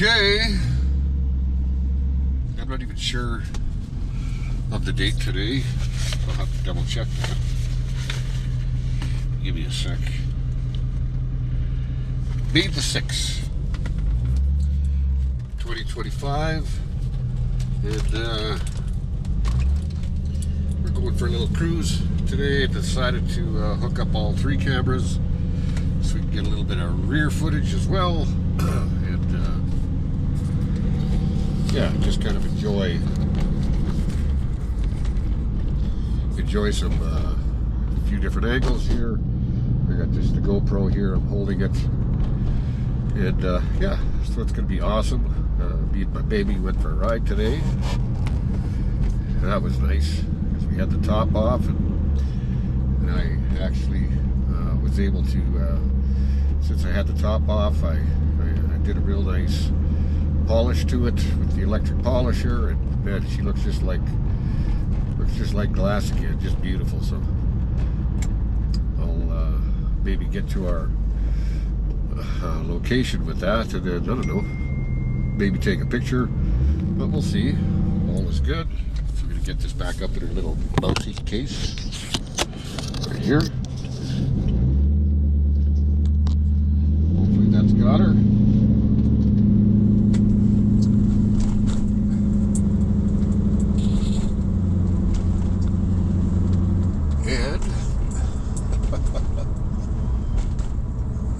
Okay, I'm not even sure of the date today. I'll have to double check that. Give me a sec. May the 6th, 2025, and we're going for a little cruise today. I've decided to hook up all 3 cameras so we can get a little bit of rear footage as well. Yeah, just kind of enjoy some a few different angles here. I got just the GoPro here, I'm holding it, and yeah, so it's gonna be awesome. Me and my baby went for a ride today. That was nice because we had the top off, and I actually was able to, since I had the top off, I did a real nice polish to it with the electric polisher, and man, she looks just like glass again, just beautiful. So I'll maybe get to our location with that, and then I don't know, maybe take a picture, but we'll see. All is good. So we're gonna get this back up in her little bouncy case right here. Hopefully that's got her.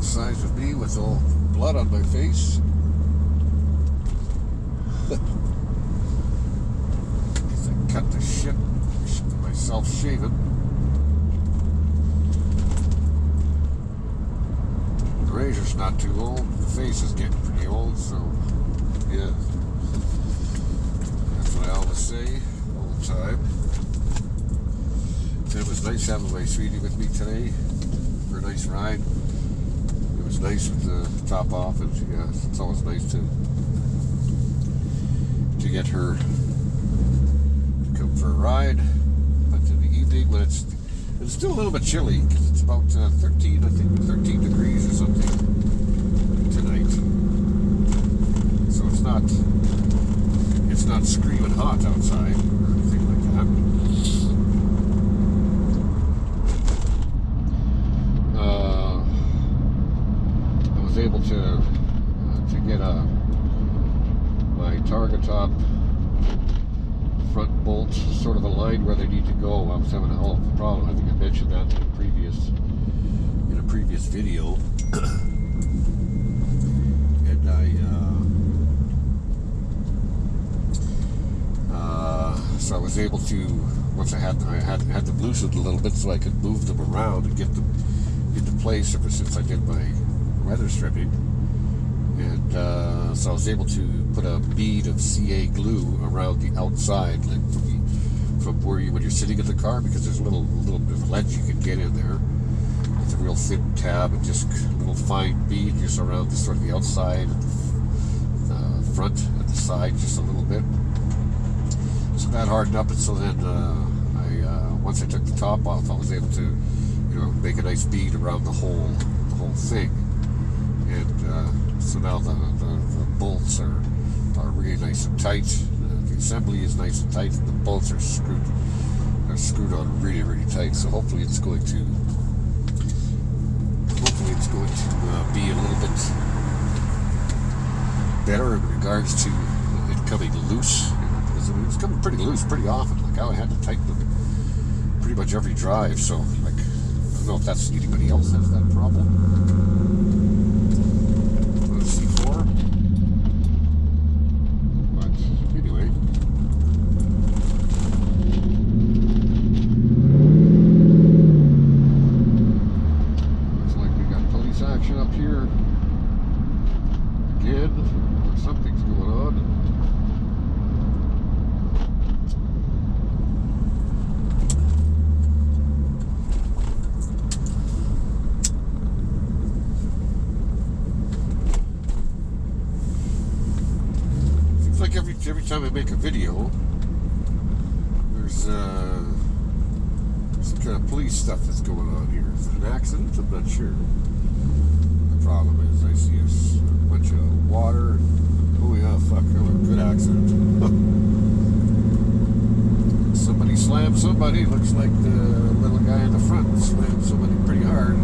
Size of me with all blood on my face. I cut the shit myself shaving. The razor's not too old. The face is getting pretty old, so yeah. That's what I always say all the time. So it was nice having my sweetie with me today for a nice ride. It was nice with the top off, and yeah, it's always nice to get her to come for a ride. But in the evening, when it's still a little bit chilly, because it's about 13, I think 13 degrees or something tonight. So it's not screaming hot outside or anything like that. Able to get my target top front bolts sort of aligned where they need to go. I was having a hell of a problem. I think I mentioned that in a previous video. And so I was able to, once I had them loosened a little bit so I could move them around and get them into place ever since I did my weather stripping, and so I was able to put a bead of CA glue around the outside, like from where when you're sitting in the car, because there's a little bit of ledge you can get in there. It's a real thin tab and just a little fine bead just around sort of the outside, the front, and the side, just a little bit. So that hardened up, and so then once I took the top off, I was able to, make a nice bead around the whole thing. And so now the bolts are really nice and tight. The assembly is nice and tight, and the bolts are screwed on really, really tight. So hopefully it's going to be a little bit better in regards to it coming loose. Because it was coming pretty loose pretty often. Like I had to tighten them pretty much every drive. So like I don't know if that's anybody else has that problem. C4, but anyway, looks like we got police action up here again, or something's going on. Like every time I make a video, there's some kind of police stuff that's going on here. Is it an accident? I'm not sure. The problem is I see a bunch of water somebody. Looks like the little guy in the front slammed somebody pretty hard.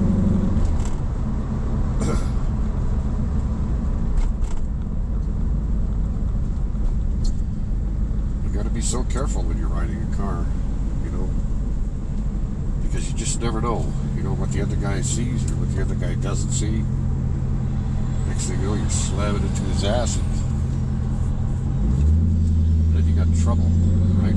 You got to be so careful when you're riding a car, you know, because you just never know, you know, what the other guy sees or what the other guy doesn't see. Next thing you know, you're slamming into his ass, and then you got trouble, right?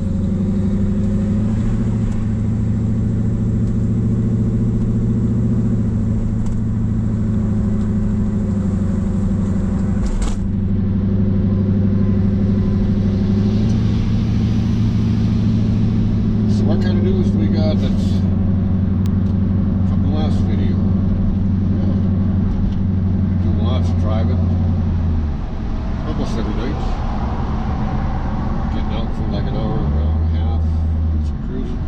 So what kind of news do we got that's from the last video? Lots of driving, almost every night. Getting out for like an hour and a half, doing some cruising.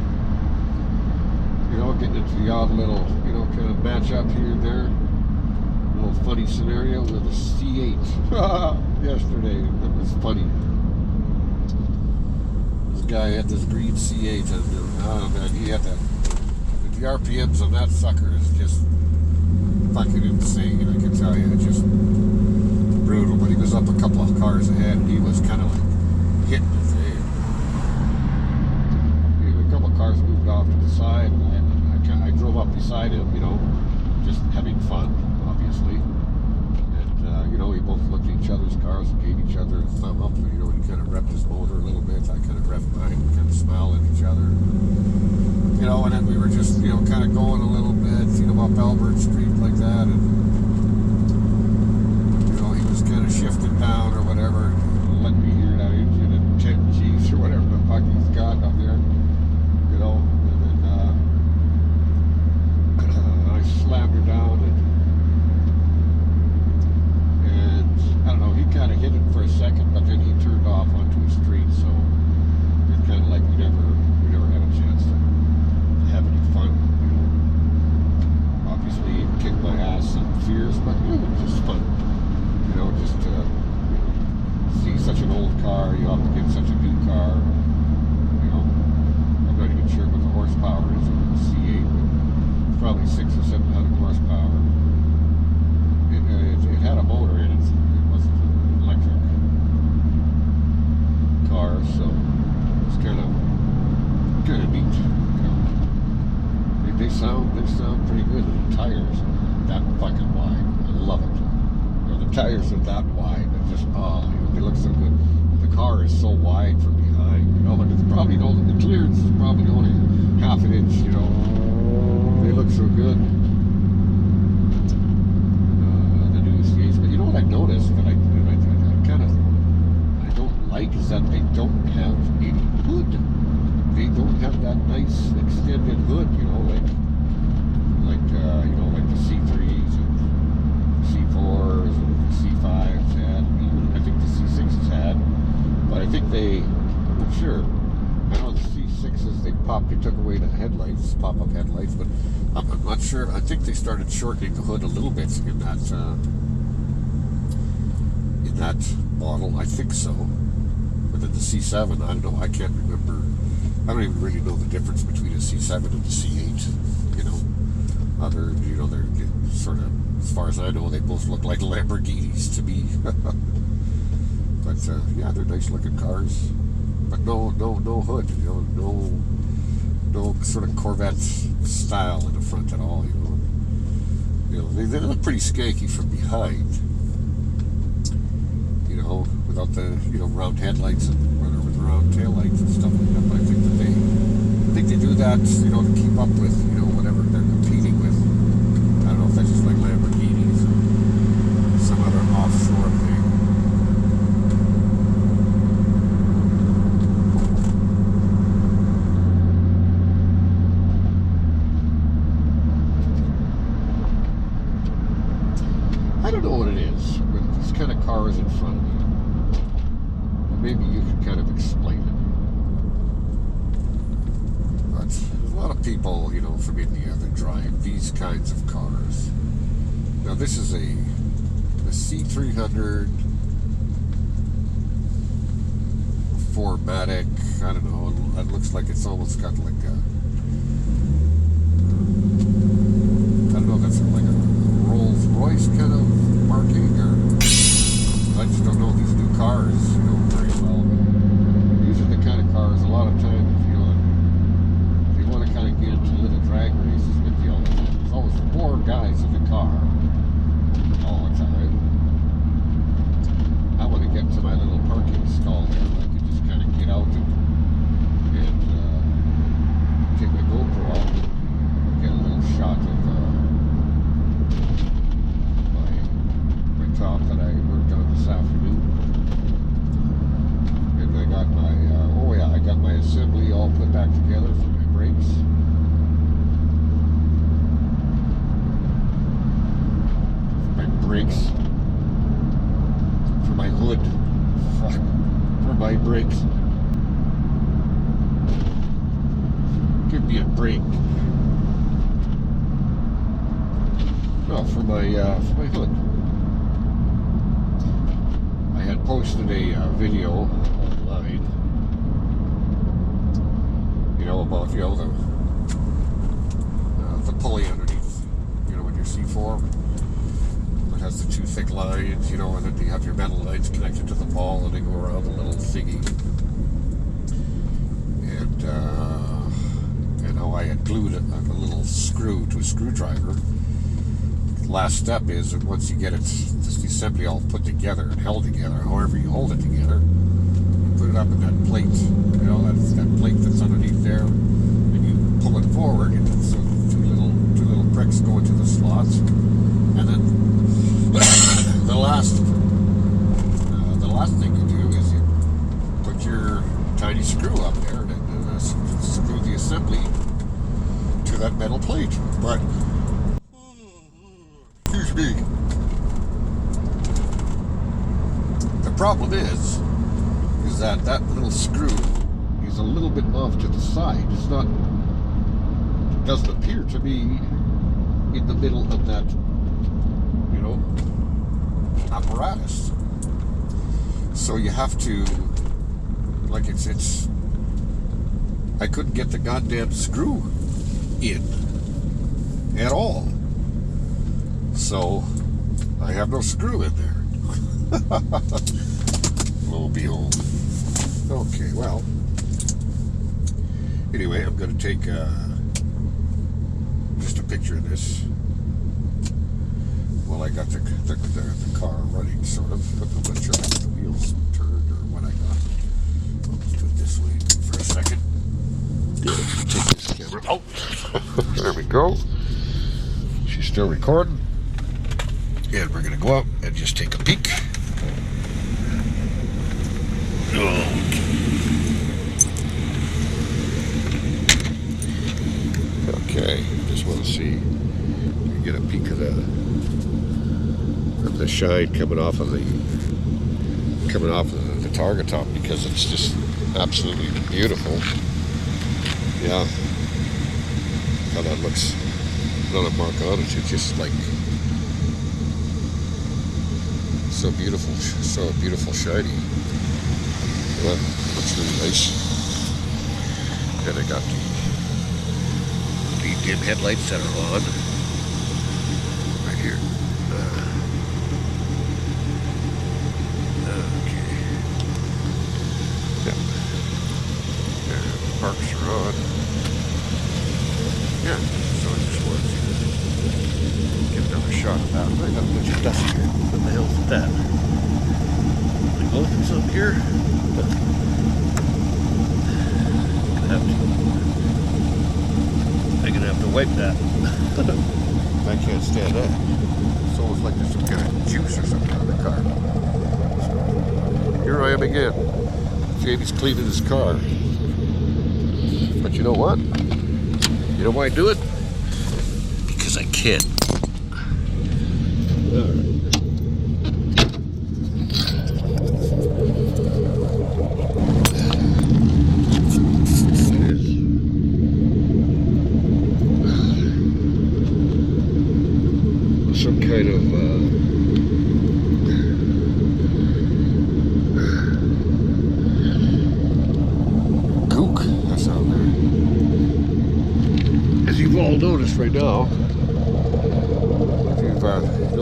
You know, getting into the odd little, you know, kind of match up here and there. A little funny scenario with a C8 yesterday. That was funny. This guy had this green C8, and oh man, he had the RPMs on that sucker is just fucking insane, I can tell you. It's just brutal. But he was up a couple of cars ahead, and he was kind of like hitting his head. A couple of cars moved off to the side, and I drove up beside him, you know, just having fun, obviously. And, you know, we both looked at each other's cars and gave each other a thumb up. You know, he kind of revved his motor a little bit. I kind of revved mine. We kind of smiled at each other. You know, and then we were just, you know, kind of going a little bit, you know, up Albert Street like that, and, you know, he was kind of shifting down or whatever, and let me hear that engine at 10 G's or whatever the fuck he's got up there, you know, and then, I slammed her down, and I don't know, he kind of hit it for a second, but then he turned off onto a street, so it's kind of like we never had a chance to have any fun, you know. Obviously, it kicked my ass and fears, but it was just fun, you know, just to see such an old car, you have to get such a new car, you know. I'm not even sure what the horsepower is on the C8, but it's probably 600 or 700 horsepower. It had a motor in it. It wasn't an electric car, so it's kind of neat, you know. They sound pretty good. The tires are that fucking wide. I love it. You know, the tires are that wide. They're just, they look so good. The car is so wide from behind, you know, and it's probably the clearance is probably only half an inch, you know. They look so good. The new C8s. But you know what I noticed that I kind of don't like is that they don't have any hood. They don't have that nice extended hood, you know, like you know, like the C3s and C4s and the C5s had. Even I think the C6s had, but I think I'm not sure. I know the C6s they took away the headlights, pop-up headlights, but I'm not sure. I think they started shortening the hood a little bit in that model. I think so. But then the C7, I don't know. I can't remember. I don't even really know the difference between a C7 and a C8, you know. You know, they're sort of, as far as I know, they both look like Lamborghinis to me. But, yeah, they're nice looking cars. But no hood, you know, no sort of Corvette style in the front at all, you know. You know, they look pretty skanky from behind, you know, without the, you know, round headlights and with round tail lights and stuff like that. But I think they do that, you know, to keep up with, you know, whatever they're competing with. I don't know if that's just like Lamborghinis or some other offshore thing. I don't know what it is with these kind of cars in front of me. Maybe you can kind of explain it. But there's a lot of people, you know, from India that drive these kinds of cars. Now this is a C300 C4 Matic. I don't know. It looks like it's almost got like a, I don't know if that's like a Rolls Royce kind of marking, or I just don't know these new cars, very well. But these are the kind of cars. A lot of times, if you want to kind of get into little drag races with you, there's always four guys in the car all the time. I want to get to my little parking stall there, where I can just kind of get out and take my GoPro out and get a little shot of my top that I worked on this afternoon. And I got my I got my assembly all put back together for my brakes. For my hood, for my brakes. Give me a break. No, for my hood. I had posted a video online, about the pulley underneath, with your C4. It has the two thick lines, and then you have your metal lines connected to the ball, and they go around the little thingy. And how I had glued a little screw to a screwdriver. The last step is that once you get it, just the assembly all put together and held together, however you hold it together, you put it up in that plate, that's that plate that's underneath there, and you pull it forward, and so two little pricks go into the slots, and then the last thing you do is you put your tiny screw up there and screw the assembly to that metal plate. But excuse me. The problem is that little screw is a little bit off to the side. It doesn't appear to be in the middle of that, apparatus. So you have to, I couldn't get the goddamn screw in at all. So I have no screw in there. Lo and behold. Okay, well. Anyway, I'm going to take just a picture of this. Well, I got the car running, sort of. I'm not sure if the wheels turned or what I got. Let's do it this way for a second. Take this camera out. There we go. She's still recording. And we're going to go out and just take a peek. Okay, just want to see. You get a peek of the shine coming off of the target top, because it's just absolutely beautiful. Yeah, how that looks. Not a mark on it. It's just like so beautiful shiny. Well, looks really nice. Then I got the dim headlights that are on right here. Okay. Yeah. And the parks are on. Yeah. So I just wanted to get another shot of that. I got a bunch of dust here. What the hell's that? The elephants up here? I'm gonna have to wipe that. I can't stand that. It's almost like there's some kind of juice or something on the car. So, here I am again. Jamie's cleaning his car. But you know what? You know why I do it? Because I can. Alright. Some kind of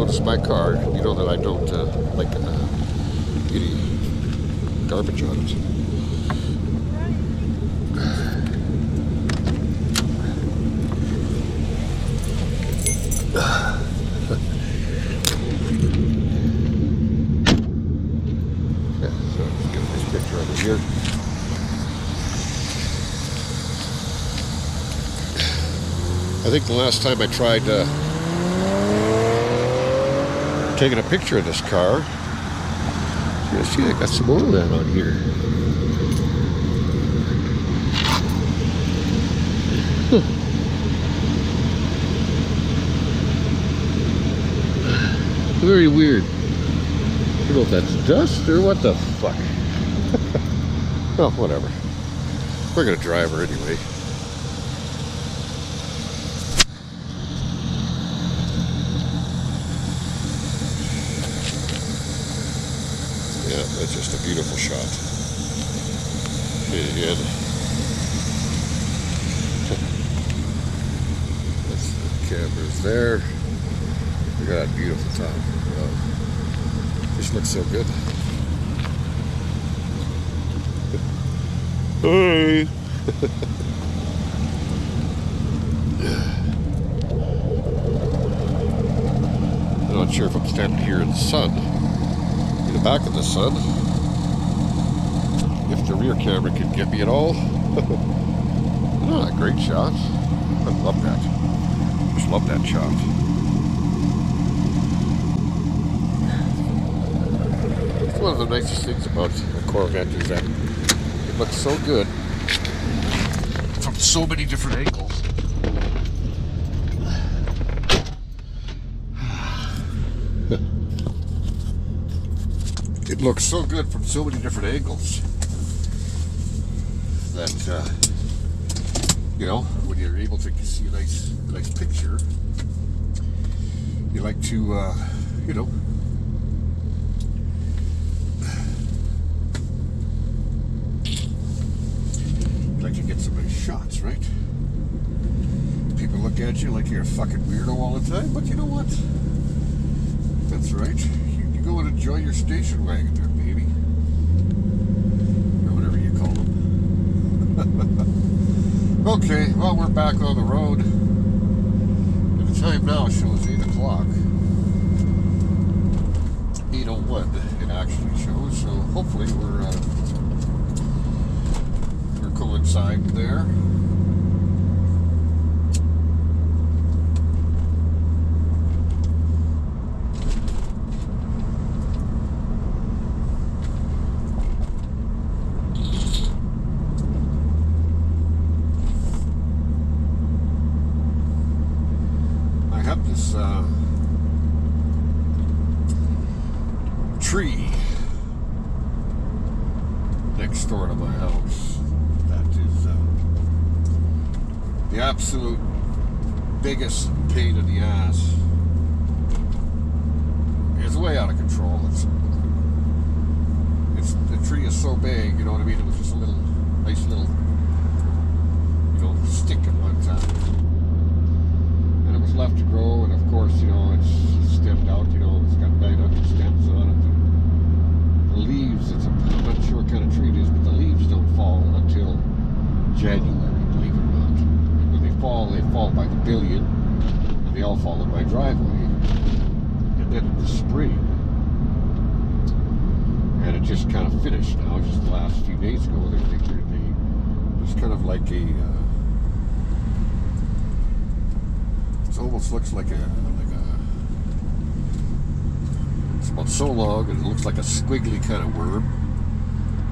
this is my car. You know that I don't like any garbage on it. Yeah, so let's get a nice picture of it here. I think the last time I tried taking a picture of this car, you see I got some more of that on here. Very weird. I don't know if that's dust or what the fuck. Well, whatever. We're gonna drive her anyway. Yeah, that's just a beautiful shot. And that's the cameras there. Look at that beautiful top. Just looks so good. Hey! I'm not sure if I'm standing here in the sun. In the back of the sun. If the rear camera can get me at all. Oh, great shot. I love that. Just love that shot. It's one of the nicest things about a Corvette is that it looks so good from so many different angles. It looks so good from so many different angles that you know, when you're able to see a nice picture, you like to you know, you like to get some nice shots, right? People look at you like you're a fucking weirdo all the time, but you know what? That's right. You go and enjoy your station wagon there, baby. Or whatever you call them. Okay, well, we're back on the road. And the time now shows 8 o'clock. 8:01 it actually shows, so hopefully we're coinciding there. This tree next door to my house that is the absolute biggest pain in the ass. It's way out of control. The tree is so big, you know what I mean? It was just a nice little you know, stick at one time. Left to grow, and of course, you know, it's stemmed out, you know, it's got 900 stems on it. The leaves, I'm not sure what kind of tree it is, but the leaves don't fall until January, believe it or not. And when they fall by the billion, and they all fall in my driveway. And then in the spring, and it just kind of finished now, just the last few days ago, it's kind of like a it almost looks like it's about so long, and it looks like a squiggly kind of worm,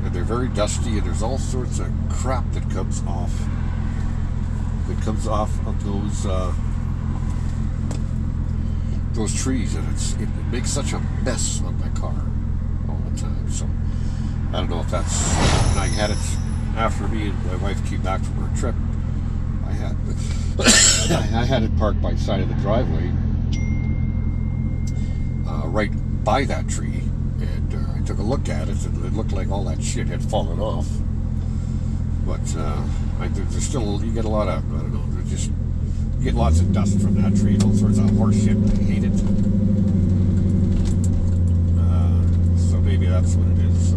and they're very dusty, and there's all sorts of crap that comes off of those trees, and it makes such a mess on my car all the time. So I don't know if that's, and I had it after me and my wife came back from her trip. I had it parked by the side of the driveway, right by that tree, and I took a look at it, and it looked like all that shit had fallen off. But there's still, you get a lot of, I don't know, you get lots of dust from that tree and all sorts of horse shit. I hate it. that's what it is.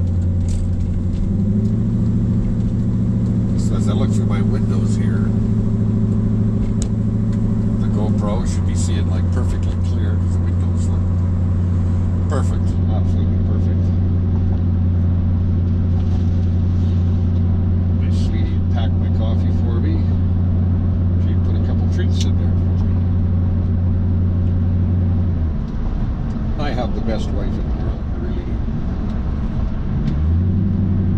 So as I look through my windows here, the GoPro should be seeing like perfectly clear because the windows look perfect, absolutely perfect. My sweetie packed my coffee for me. She put a couple treats in there for me. I have the best wife in the world, I really do.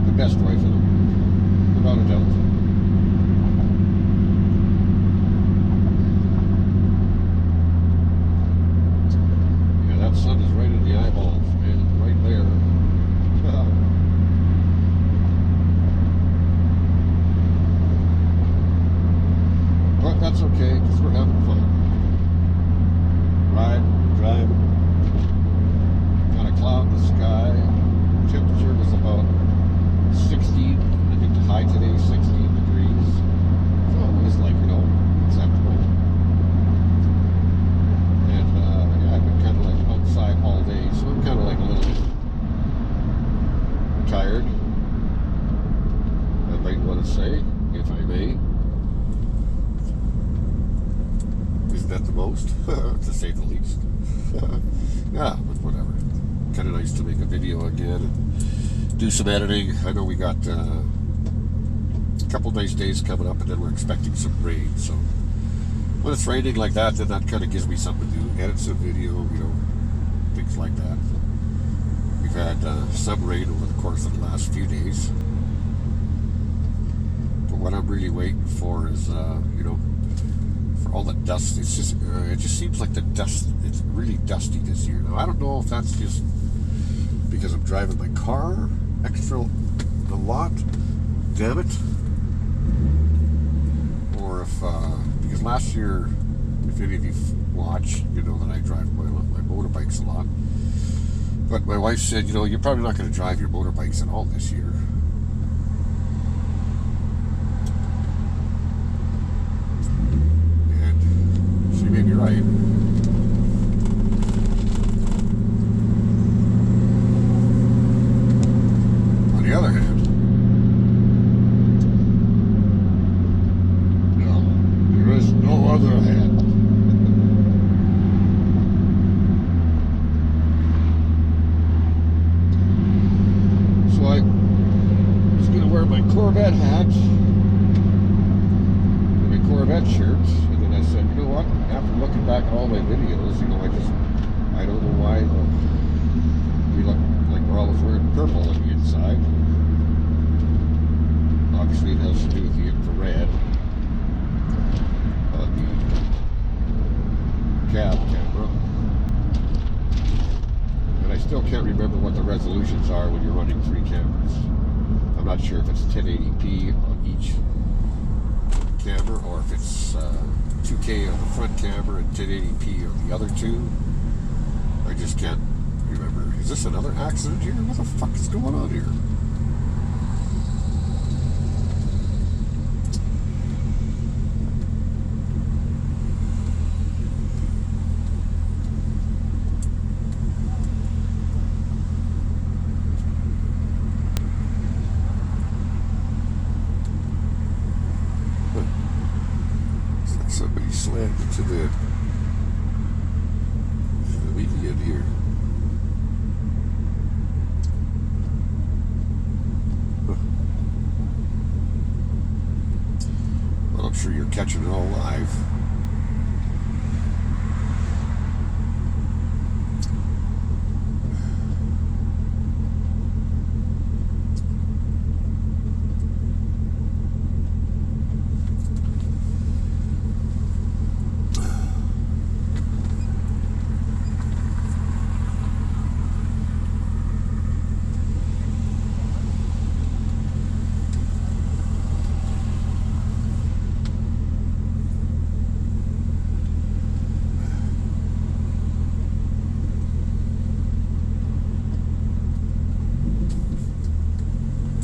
The best wife in the world, without a doubt. Yeah, that sun is right in the eyeballs, man, right there. But that's okay, because we're having fun. Driving. Got a cloud in the sky. Temperature was about 16. I think the high today is 16 degrees. So it was like, acceptable. And yeah, I've been kind of like outside all day, so I'm kind of like a little tired. I might want to say, if I may. Isn't that the most? To say the least. Yeah, but whatever. Kind of nice to make a video again and do some editing. I know we got a couple nice days coming up, and then we're expecting some rain. So when it's raining like that, then that kind of gives me something to do. Edit some video, things like that. We've had some rain over the course of the last few days. But what I'm really waiting for is, for all the dust. It's just, it just seems like the dust, it's really dusty this year. Now, I don't know if that's just because I'm driving my car extra a lot, damn it, or if, because last year, if any of you watch, you know that I drive my motorbikes a lot. But my wife said, you're probably not going to drive your motorbikes at all this year. And she may be right. On the other hand, no, there is no other hand. So I was going to wear my Corvette hat and my Corvette shirts, and then I said, you know what, after looking back at all my videos, I don't know why we look like we're always wearing purple on the inside. Obviously it has to do with the infrared on the cab camera. And I still can't remember what the resolutions are when you're running 3 cameras. I'm not sure if it's 1080p on each camera or if it's 2K on the front camera and 1080p on the other two. I just can't remember. Is this another accident here? What the fuck is going on here? Somebody slammed into the median here. Well, I'm sure you're catching it all live.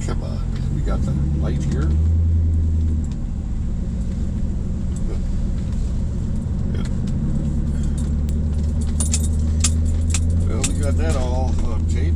Come on, man. We got the light here. Yeah. Well, we got that all on tape.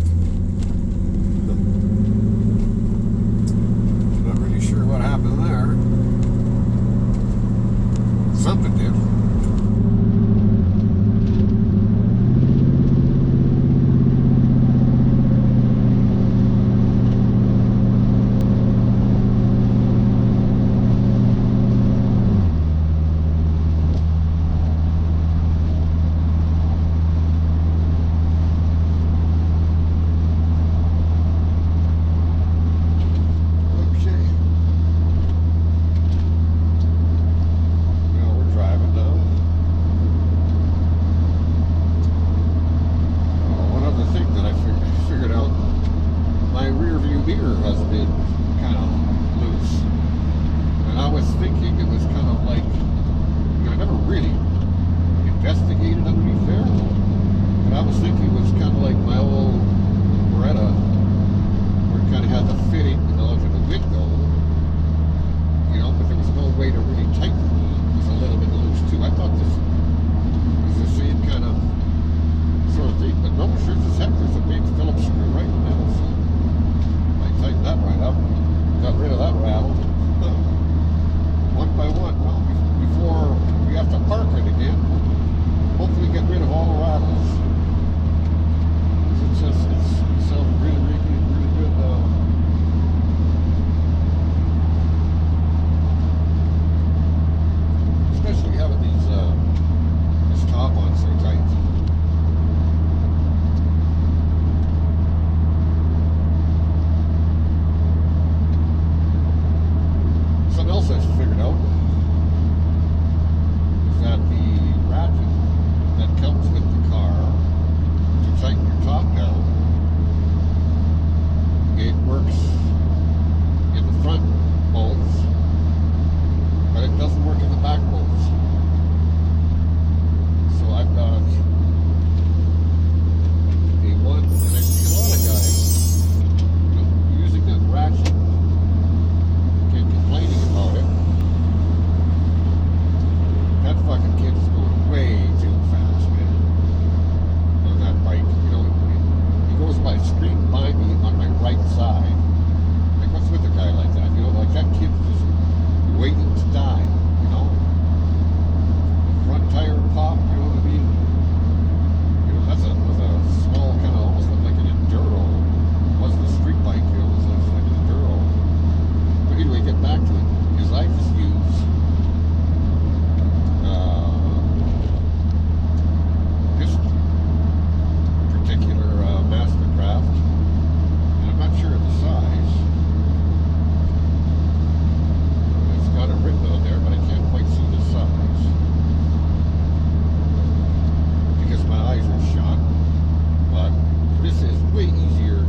right side. Like, what's with a guy like that? You know, like that kid's just waiting to die, you know? Front tire pop, you know what I mean? You know, that's a small kind of, almost looked like an enduro. It wasn't a street bike, you know, it was like an enduro. But anyway, get back to it, because I just use this particular Mastercraft, and I'm not sure of the size. It's got it written on there, but I can't quite see the size because my eyes are shot. But this is way easier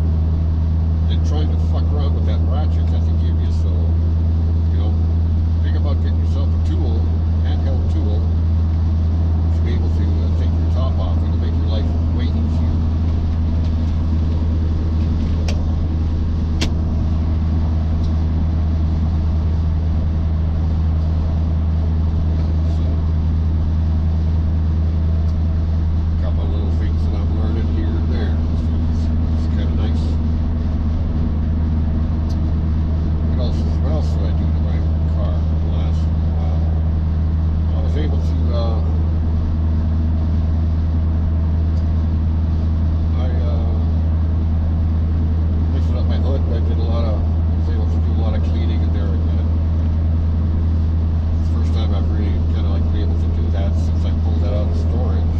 than trying to fuck around with that ratchet that they give you. So, you know, think about getting yourself a tool, handheld tool, to be able to take your top off. It'll make your life way easier. Got my little things that I'm learning here and there. It's kind of nice. What else did I do to my car in the last while? I was able to lifted up my hood. I was able to do a lot of cleaning in there again. It's the first time I've really kind of like been able to do that since I pulled that out of storage.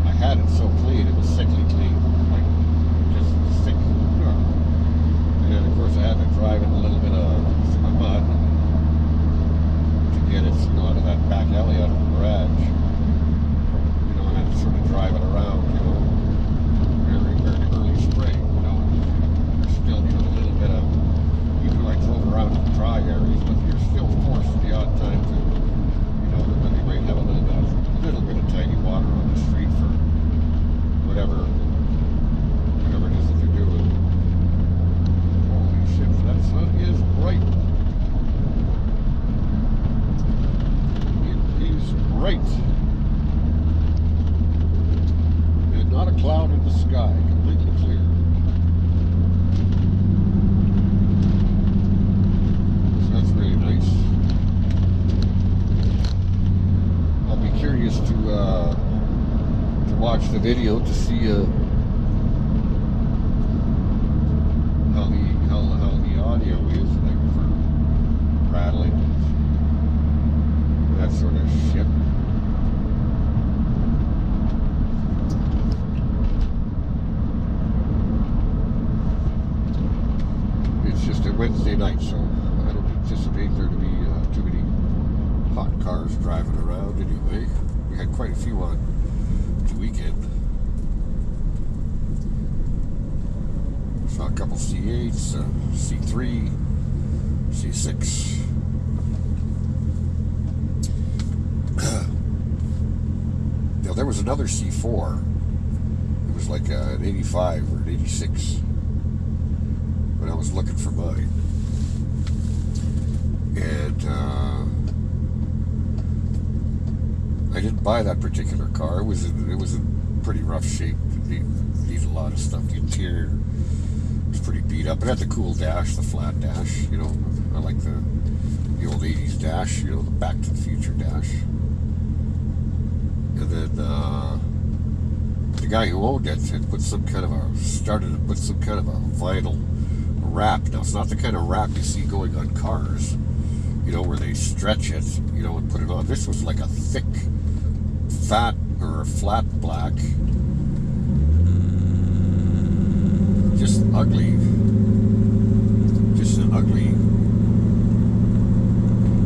I had it so clean, it was sickly clean, like just sick. And then of course I had to drive in a little bit of mud to get it, you know, out of that back alley out of the garage. You know, and I had to sort of drive it around, you know, very, very early spring, you know. There's still, you know, a little bit of, even though I drove around in dry areas, but you're still forced the odd time to, you know, that you might have a little bit of tiny water on the street for whatever it is that you're doing. Holy shit, that sun is bright. It is bright. And not a cloud in the sky, completely clear. So that's really nice. I'll be curious to watch the video to see how the audio is, like for rattling and that sort of shit. It's just a Wednesday night, so I don't anticipate there to be too many hot cars driving around anyway. We had quite a few on the weekend. Saw a couple C8s, C3, C6. Now there was another C4. It was like an 85 or an 86 when I was looking for mine. And I didn't buy that particular car. It was in pretty rough shape. It needed a lot of stuff. The interior was pretty beat up. It had the cool dash, the flat dash. You know, I like the old 80s dash. You know, the Back to the Future dash. And then the guy who owned it had started to put some kind of a vinyl wrap. Now it's not the kind of wrap you see going on cars, you know, where they stretch it, you know, and put it on. This was like a thick, fat or flat black, just an ugly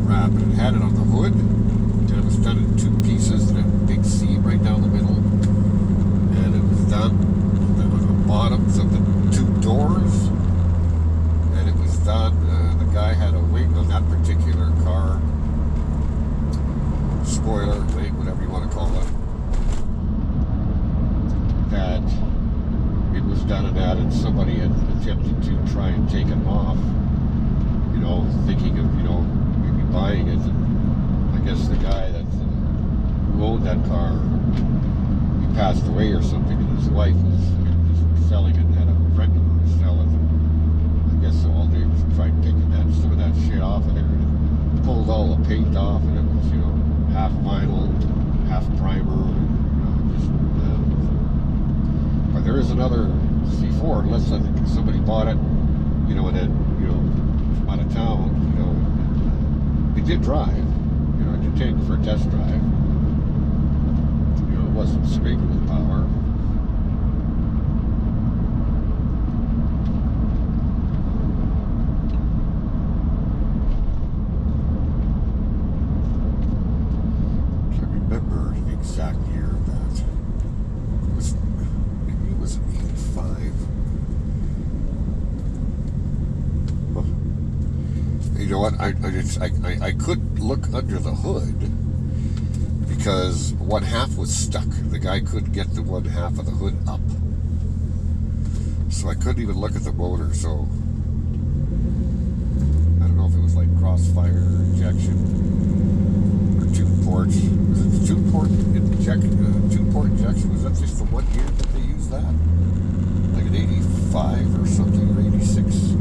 wrap. And it had it on the hood, and it was done in two pieces, and a big seam right down the middle, and it was done on the bottoms of the two doors, and it was done. The guy had a wing on that particular car, spoiler wing, whatever you want to call it, that it was done in that, and somebody had attempted to try and take it off, you know, thinking of, you know, maybe buying it. And I guess the guy who owned that car, he passed away or something, and his wife was selling it, had a friend of hers sell it. I guess so all day was trying taking some of that shit off of there. It pulled all the paint off, and it was, you know, half vinyl, half primer, and, you know, just. But there is another C4, unless I think somebody bought it, you know, and then, you know, from out of town, you know. It did drive, you know. I did take it for a test drive. You know, it wasn't screaming with power. Remember the exact year of that. Maybe it was an 85. Huh. You know what? I could look under the hood because one half was stuck. The guy couldn't get the one half of the hood up. So I couldn't even look at the motor, so I don't know if it was like crossfire injection. Two ports. Was it the two-port injection? Was that just the 1 year that they used that? Like an 85 or something, or 86?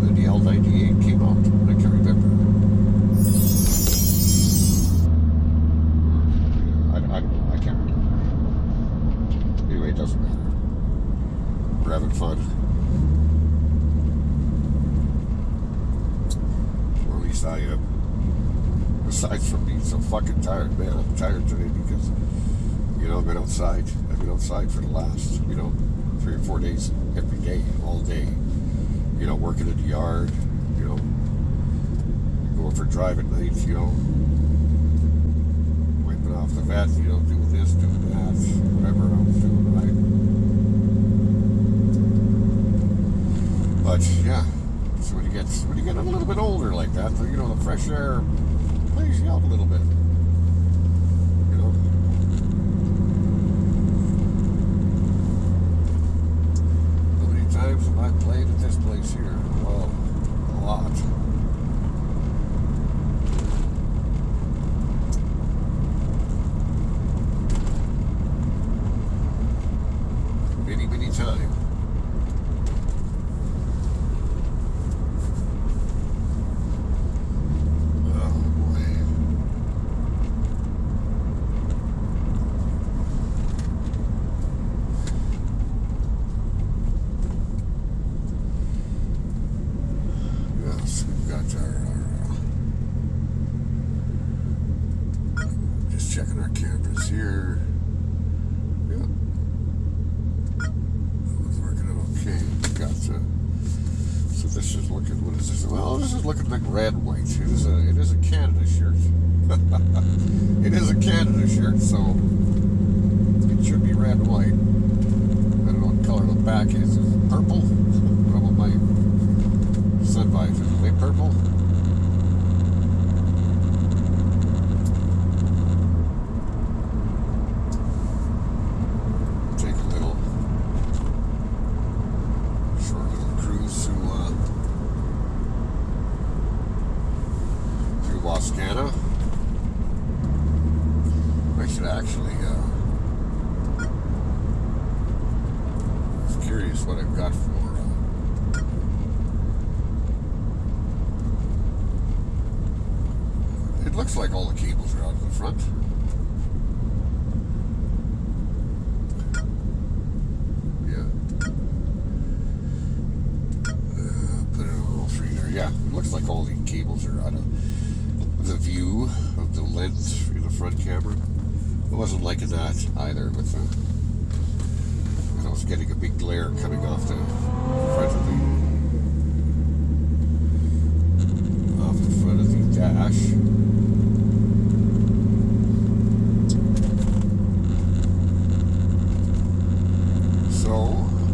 Then the L98 came out. I can't remember. I don't know. I can't remember. Anyway, it doesn't matter. We're having fun. Or at least I am. Aside from being so fucking tired, man, I'm tired today because, you know, I've been outside for the last, you know, 3 or 4 days, every day, all day, you know, working in the yard, you know, going for a drive at night, you know, wiping off the vet, you know, doing this, doing that, whatever I was doing, right? But yeah, so when you get a little bit older like that, you know, the fresh air plays you out a little bit, you know. How many times have I played at this place here? Well, a lot. Many times. Checking our cameras here. Yeah. That was working out okay. We got so this is looking, what is this? Well, this is looking like red and white. It is a Canada shirt. It is a Canada shirt, so it should be red and white. I don't know what color the back is. Is it purple? What about my sun visor? Is it purple? Wascana. I should actually, I was curious what I've got for, it looks like all the cables are out of the front. Yeah. Put it on all three there. Yeah, it looks like all the cables are out of the view of the lens in the front camera. I wasn't liking that either with the, I was getting a big glare coming off the front of the dash. So,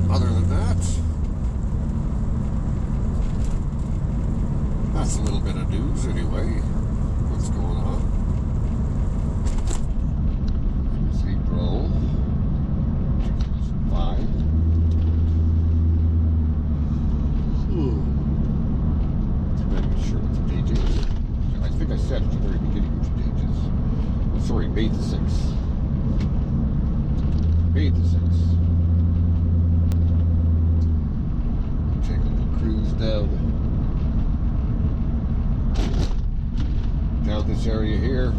other than that, that's a little bit of news anyway. What's going on? It's April 2005. I'm not even sure what the date is. I think I said at the very beginning what the date is. Oh, sorry, May the 6th. May the 6th. nice area here.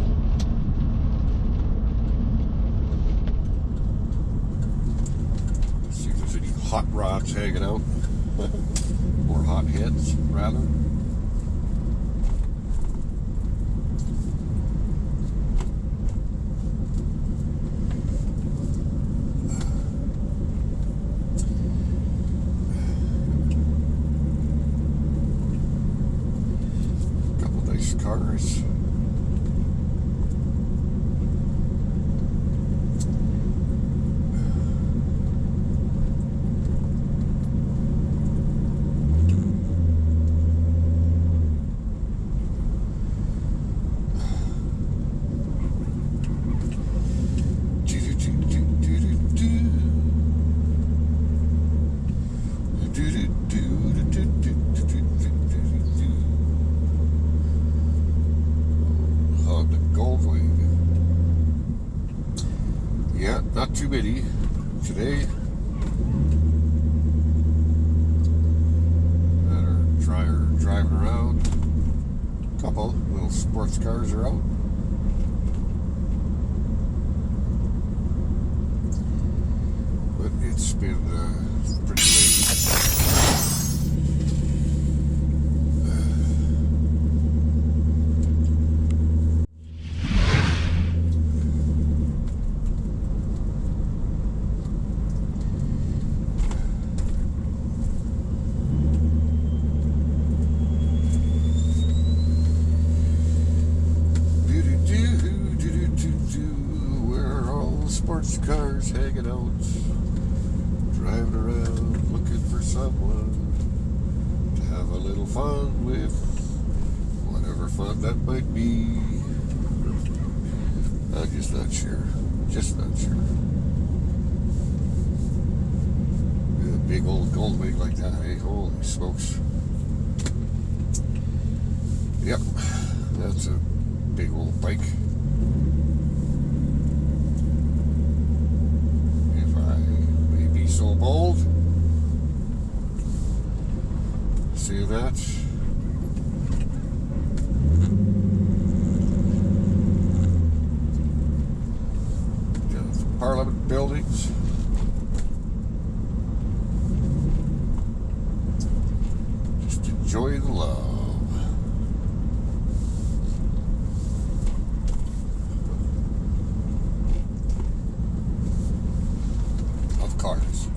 Let's see if there's any hot rods hanging out. Or hot heads, rather. Cars. Yeah, not too many today that are driving around. A couple little sports cars are out. But it's been pretty late. Sports cars hanging out, driving around, looking for someone to have a little fun with, whatever fun that might be. I'm just not sure. Just not sure. A big old gold wing like that, eh? Holy smokes. Yep, that's a big old bike. So bold. See that? Down the Parliament buildings. Just enjoy the love. Cars.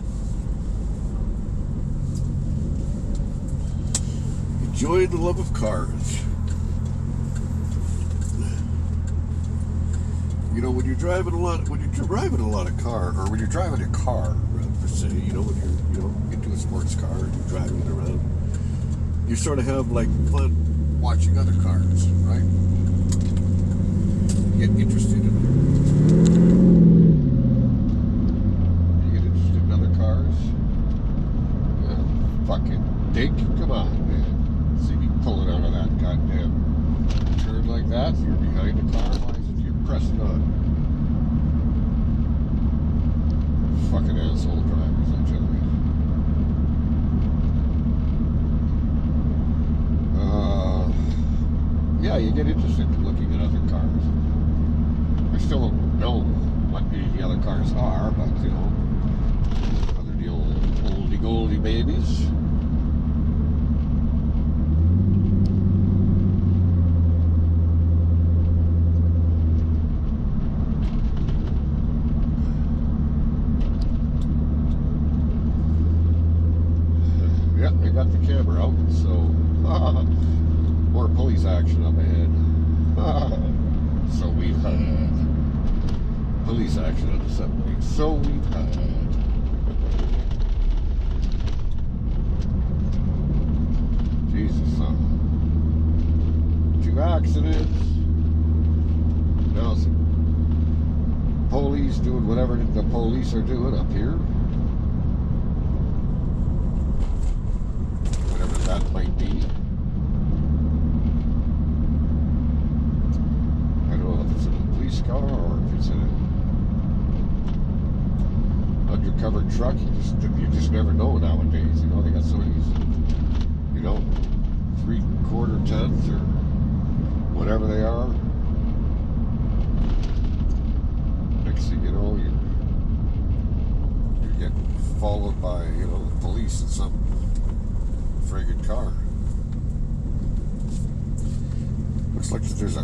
Enjoy the love of cars. You know, when you're driving a lot of car, or when you're driving a car, per se, you know, when you're into a sports car and you're driving it around, you sort of have like fun watching other cars, right? You get interested in them. Fucking dick, come on, man. See me pulling out of that goddamn turn like that. You're behind the car, why isn't you pressing on? Fucking asshole drivers, I tell you. Yeah, you get interested in looking at other cars. I still don't know what any of the other cars are, but you know, other the old oldie babies. Yeah, they got the camera out, so more police action up ahead. So we've had police action at the subway. So we've had. Jesus, 2 accidents. Now some police doing whatever the police are doing up here. Whatever that might be. I don't know if it's in a police car or if it's in an undercover truck. You just never know nowadays. You know, they got some of these, you know, 3/4 tons or whatever they are, Next thing you know, you get followed by, the police in some friggin' car. Looks like there's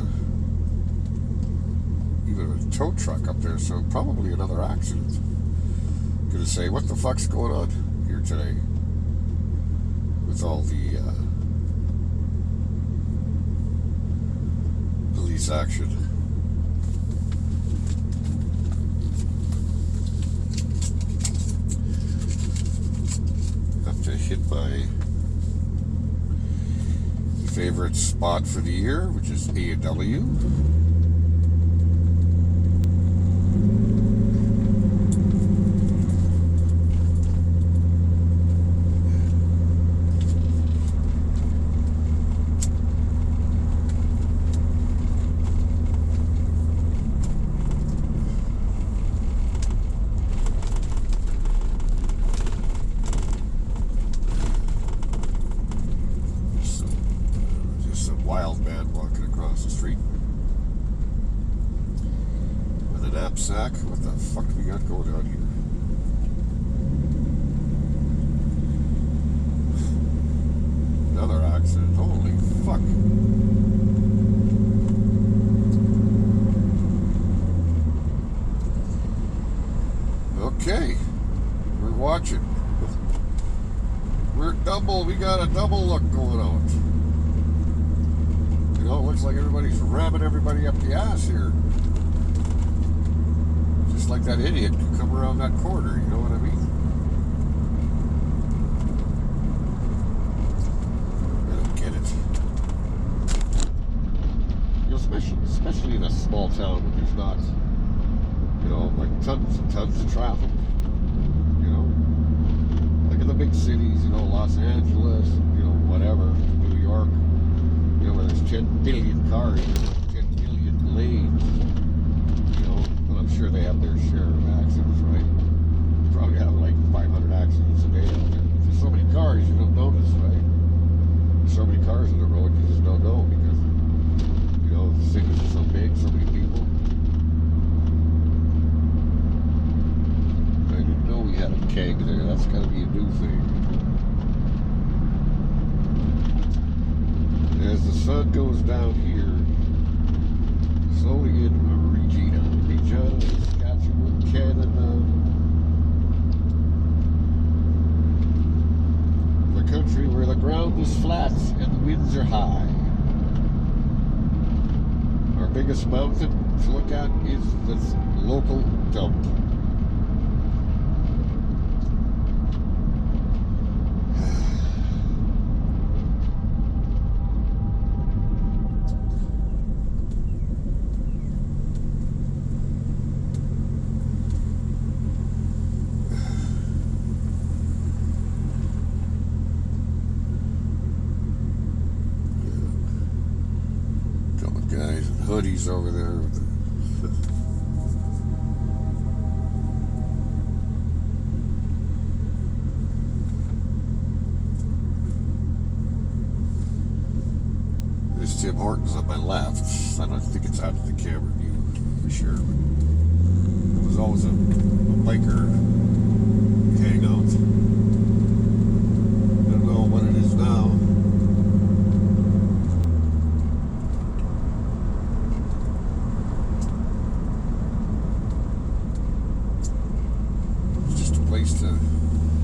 even a tow truck up there, so probably another accident. Gonna say, what the fuck's going on here today with all the police action? Have to hit my favorite spot for the year, which is A&W. Wild man walking across the street with a knapsack. What the fuck do we got going on here? Another accident. Holy fuck. Okay. We're watching. We got a double look going on. It looks like everybody's ramming everybody up the ass here. Just like that idiot could come around that corner, you know what I mean? I don't get it. Especially in a small town where there's not, like tons and tons of traffic. Like in the big cities, Los Angeles, whatever, New York. Where there's 10 billion cars, 10 billion lanes, but I'm sure they have their share of accidents, right? Probably have like 500 accidents a day out there. There's so many cars, you don't notice, right? There's so many cars on the road, you just don't know because, the cities are so big, so many people. I didn't know we had a keg there. That's got to be a new thing. As the sun goes down here, slowly into Regina, Saskatchewan, Canada, the country where the ground is flat and the winds are high. Our biggest mountain to look at is this local dump. Guys in hoodies over there with There's Tim Hortons on my left. I don't think it's out of the camera view for sure, but it was always a biker hangout. I don't know what it is now.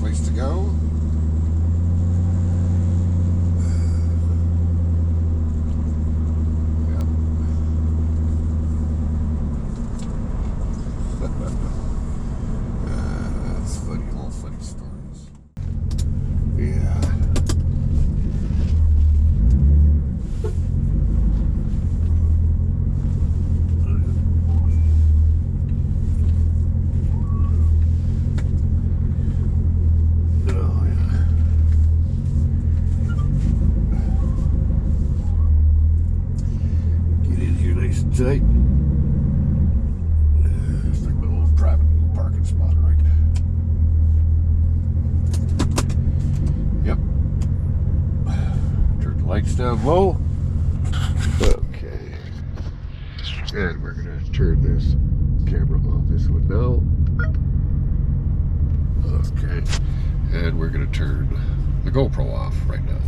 Place to go. Yeah. That's funny, little funny stories. Yeah. Tight. It's like my little private parking spot, right? Yep. Turn the lights down low. Okay. And we're gonna turn this camera off, this one now. Okay. And we're gonna turn the GoPro off right now.